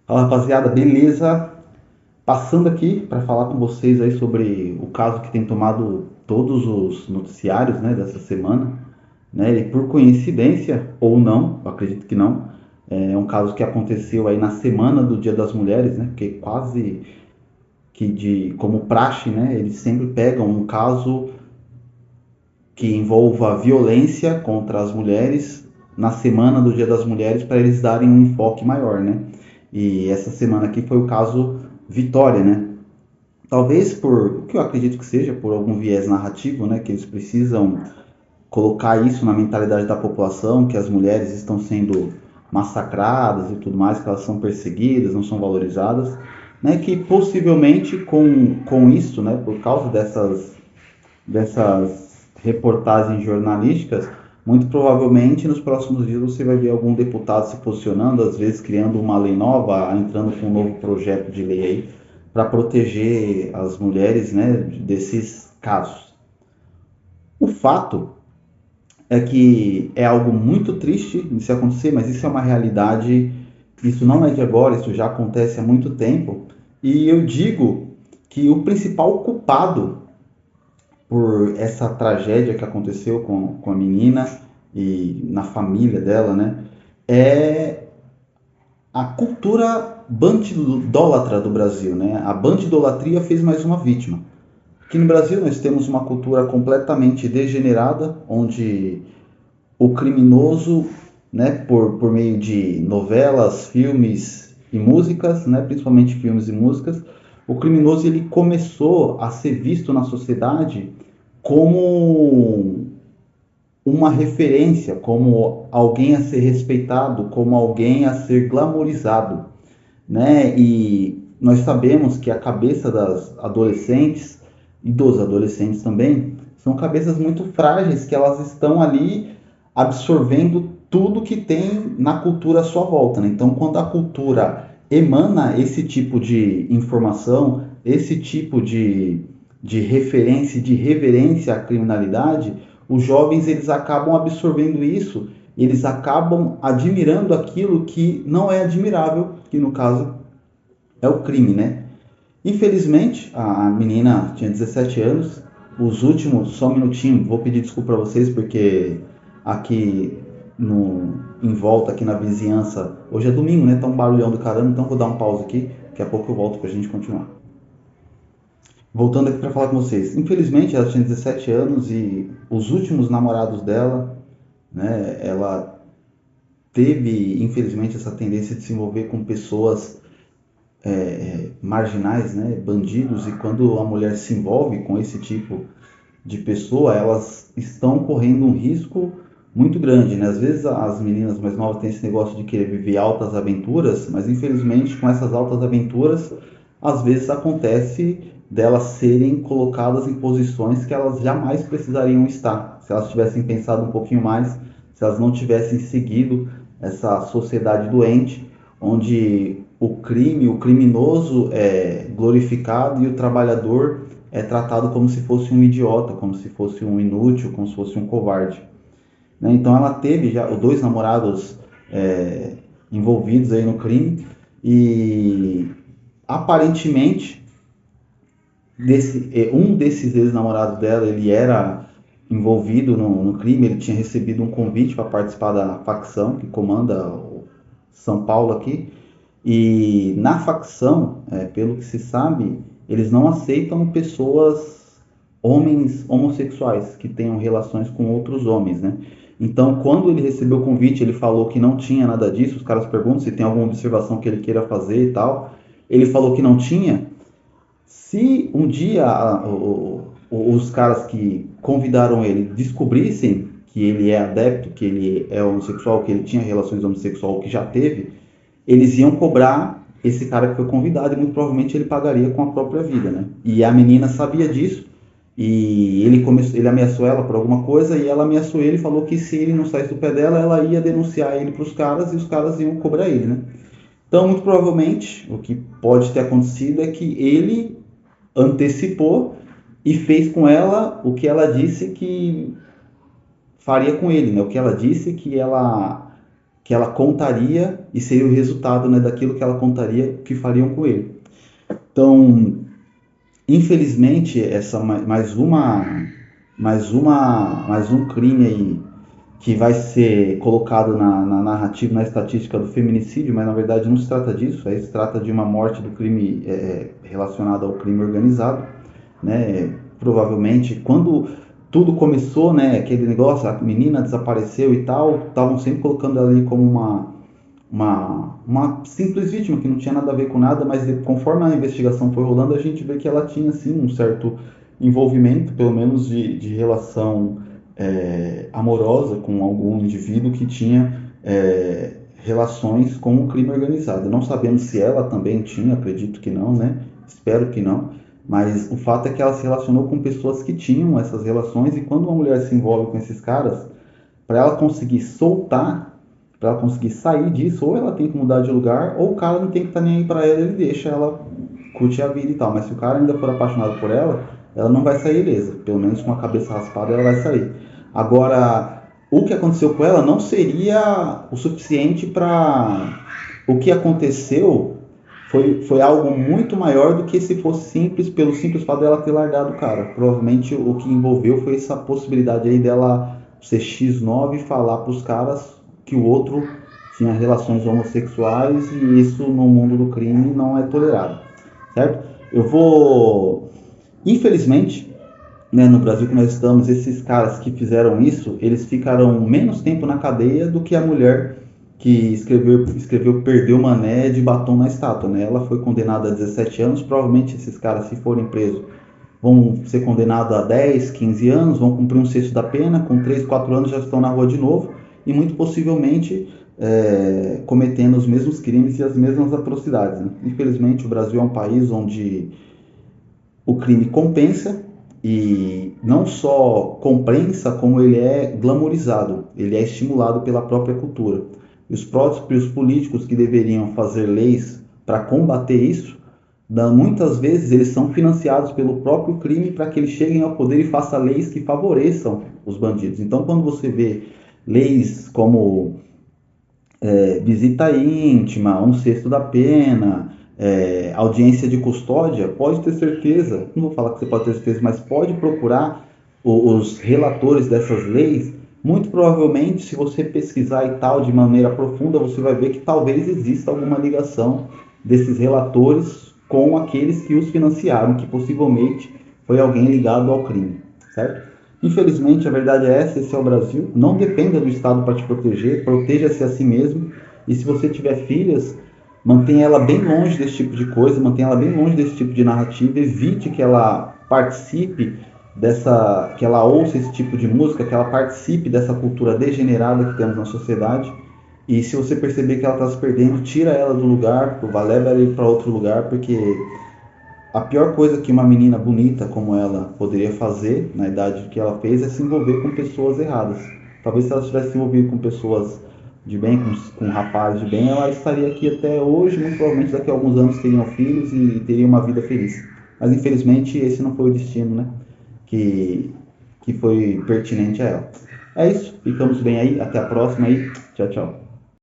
Fala rapaziada, beleza? Passando aqui para falar com vocês aí sobre o caso que tem tomado todos os noticiários, né, dessa semana, né? E por coincidência ou não, eu acredito que não, é um caso que aconteceu aí na semana do Dia das Mulheres, né? Porque quase que de como praxe, né? Eles sempre pegam um caso que envolva violência contra as mulheres na semana do Dia das Mulheres para eles darem um enfoque maior, né? E essa semana aqui foi o caso Vitória, né? Talvez por, o que eu acredito que seja, por algum viés narrativo, né? Que eles precisam colocar isso na mentalidade da população, que as mulheres estão sendo massacradas e tudo mais, que elas são perseguidas, não são valorizadas, né? Que possivelmente com isso, né? Por causa dessas reportagens jornalísticas, muito provavelmente nos próximos dias você vai ver algum deputado se posicionando, às vezes criando uma lei nova, entrando com um novo projeto de lei aí, para proteger as mulheres, né, desses casos. O fato é que é algo muito triste de se acontecer, mas isso é uma realidade, isso não é de agora, isso já acontece há muito tempo, e eu digo que o principal culpado por essa tragédia que aconteceu com a menina e na família dela, né? É a cultura bandidólatra do Brasil, né? A bandidolatria fez mais uma vítima. Aqui no Brasil nós temos uma cultura completamente degenerada, onde o criminoso, né, por meio de novelas, filmes e músicas, né, principalmente filmes e músicas, o criminoso ele começou a ser visto na sociedade como uma referência, como alguém a ser respeitado, como alguém a ser glamorizado, né? E nós sabemos que a cabeça das adolescentes e dos adolescentes também são cabeças muito frágeis, que elas estão ali absorvendo tudo que tem na cultura à sua volta, né? Então, quando a cultura emana esse tipo de informação, esse tipo de referência, de reverência à criminalidade, os jovens eles acabam absorvendo isso, eles acabam admirando aquilo que não é admirável, que no caso é o crime, né? Infelizmente, a menina tinha 17 anos. Os últimos, só um minutinho, vou pedir desculpa para vocês porque aqui em volta, aqui na vizinhança, hoje é domingo, né? Tá um barulhão do caramba, então vou dar um pause aqui. Daqui a pouco eu volto pra gente continuar. Voltando aqui para falar com vocês. Infelizmente, ela tinha 17 anos e os últimos namorados dela, né? Ela teve, infelizmente, essa tendência de se envolver com pessoas marginais, né, bandidos, e quando a mulher se envolve com esse tipo de pessoa, elas estão correndo um risco muito grande, né? Às vezes as meninas mais novas têm esse negócio de querer viver altas aventuras, mas infelizmente com essas altas aventuras, às vezes acontece delas serem colocadas em posições que elas jamais precisariam estar, se elas tivessem pensado um pouquinho mais, se elas não tivessem seguido essa sociedade doente, onde o crime, o criminoso é glorificado e o trabalhador é tratado como se fosse um idiota, como se fosse um inútil, como se fosse um covarde. Né? Então ela teve já os dois namorados envolvidos aí no crime e aparentemente um desses ex-namorados dela ele era envolvido no crime, ele tinha recebido um convite para participar da facção que comanda o São Paulo aqui. E na facção, pelo que se sabe, eles não aceitam pessoas, homens homossexuais, que tenham relações com outros homens, né? Então, quando ele recebeu o convite, ele falou que não tinha nada disso. Os caras perguntam se tem alguma observação que ele queira fazer e tal. Ele falou que não tinha. Se um dia os caras que convidaram ele descobrissem que ele é adepto, que ele é homossexual, que ele tinha relações homossexuais, que já teve, eles iam cobrar esse cara que foi convidado e muito provavelmente ele pagaria com a própria vida, né? E a menina sabia disso e ele ameaçou ela por alguma coisa e ela ameaçou ele e falou que se ele não saísse do pé dela, ela ia denunciar ele para os caras e os caras iam cobrar ele, né? Então, muito provavelmente, o que pode ter acontecido é que ele antecipou e fez com ela o que ela disse que faria com ele, né? O que ela disse que ela que ela contaria e seria o resultado, né, daquilo que ela contaria que fariam com ele. Então, infelizmente, essa mais um crime aí que vai ser colocado na narrativa, na estatística do feminicídio, mas na verdade não se trata disso, aí se trata de uma morte do crime relacionado ao crime organizado, né? Provavelmente, quando tudo começou, né, aquele negócio, a menina desapareceu e tal, estavam sempre colocando ali como uma simples vítima que não tinha nada a ver com nada, mas conforme a investigação foi rolando, a gente vê que ela tinha sim um certo envolvimento, pelo menos de relação amorosa com algum indivíduo que tinha relações com o crime organizado. Não sabemos se ela também tinha, acredito que não, né? Espero que não. Mas o fato é que ela se relacionou com pessoas que tinham essas relações, e quando uma mulher se envolve com esses caras, para ela conseguir soltar, para ela conseguir sair disso, ou ela tem que mudar de lugar, ou o cara não tem que estar nem aí para ela, ele deixa ela curtir a vida e tal. Mas se o cara ainda for apaixonado por ela não vai sair ilesa. Pelo menos com a cabeça raspada ela vai sair. Agora, o que aconteceu com ela não seria o suficiente para... O que aconteceu foi algo muito maior do que se fosse simples, pelo simples fato dela ter largado o cara. Provavelmente o que envolveu foi essa possibilidade aí dela ser X9 e falar para os caras que o outro tinha relações homossexuais, e isso no mundo do crime não é tolerado, certo? Eu vou... Infelizmente, né, no Brasil que nós estamos, esses caras que fizeram isso, eles ficaram menos tempo na cadeia do que a mulher que escreveu Perdeu Mané de batom na estátua, né? Ela foi condenada a 17 anos, provavelmente esses caras, se forem presos, vão ser condenados a 10, 15 anos, vão cumprir um sexto da pena, com 3, 4 anos já estão na rua de novo, e muito possivelmente cometendo os mesmos crimes e as mesmas atrocidades, né? Infelizmente, o Brasil é um país onde o crime compensa, e não só compensa, como ele é glamorizado, ele é estimulado pela própria cultura. E os próprios políticos que deveriam fazer leis para combater isso, muitas vezes eles são financiados pelo próprio crime para que eles cheguem ao poder e façam leis que favoreçam os bandidos. Então, quando você vê leis como visita íntima, um sexto da pena, audiência de custódia, pode ter certeza, não vou falar que você pode ter certeza, mas pode procurar os relatores dessas leis. Muito provavelmente, se você pesquisar e tal de maneira profunda, você vai ver que talvez exista alguma ligação desses relatores com aqueles que os financiaram, que possivelmente foi alguém ligado ao crime, certo? Infelizmente, a verdade é essa, esse é o Brasil. Não dependa do Estado para te proteger, proteja-se a si mesmo. E se você tiver filhas, mantenha ela bem longe desse tipo de coisa, mantenha ela bem longe desse tipo de narrativa, evite que ela participe que ela ouça esse tipo de música, que ela participe dessa cultura degenerada que temos na sociedade. E se você perceber que ela está se perdendo, tira ela do lugar, leva ela para outro lugar, porque a pior coisa que uma menina bonita como ela poderia fazer, na idade que ela fez, é se envolver com pessoas erradas. Talvez se ela tivesse se envolvido com pessoas de bem, com um rapaz de bem, ela estaria aqui até hoje, muito provavelmente daqui a alguns anos teriam filhos e teria uma vida feliz. Mas infelizmente esse não foi o destino, né, que foi pertinente a ela. É isso, ficamos bem aí, até a próxima aí, tchau, tchau.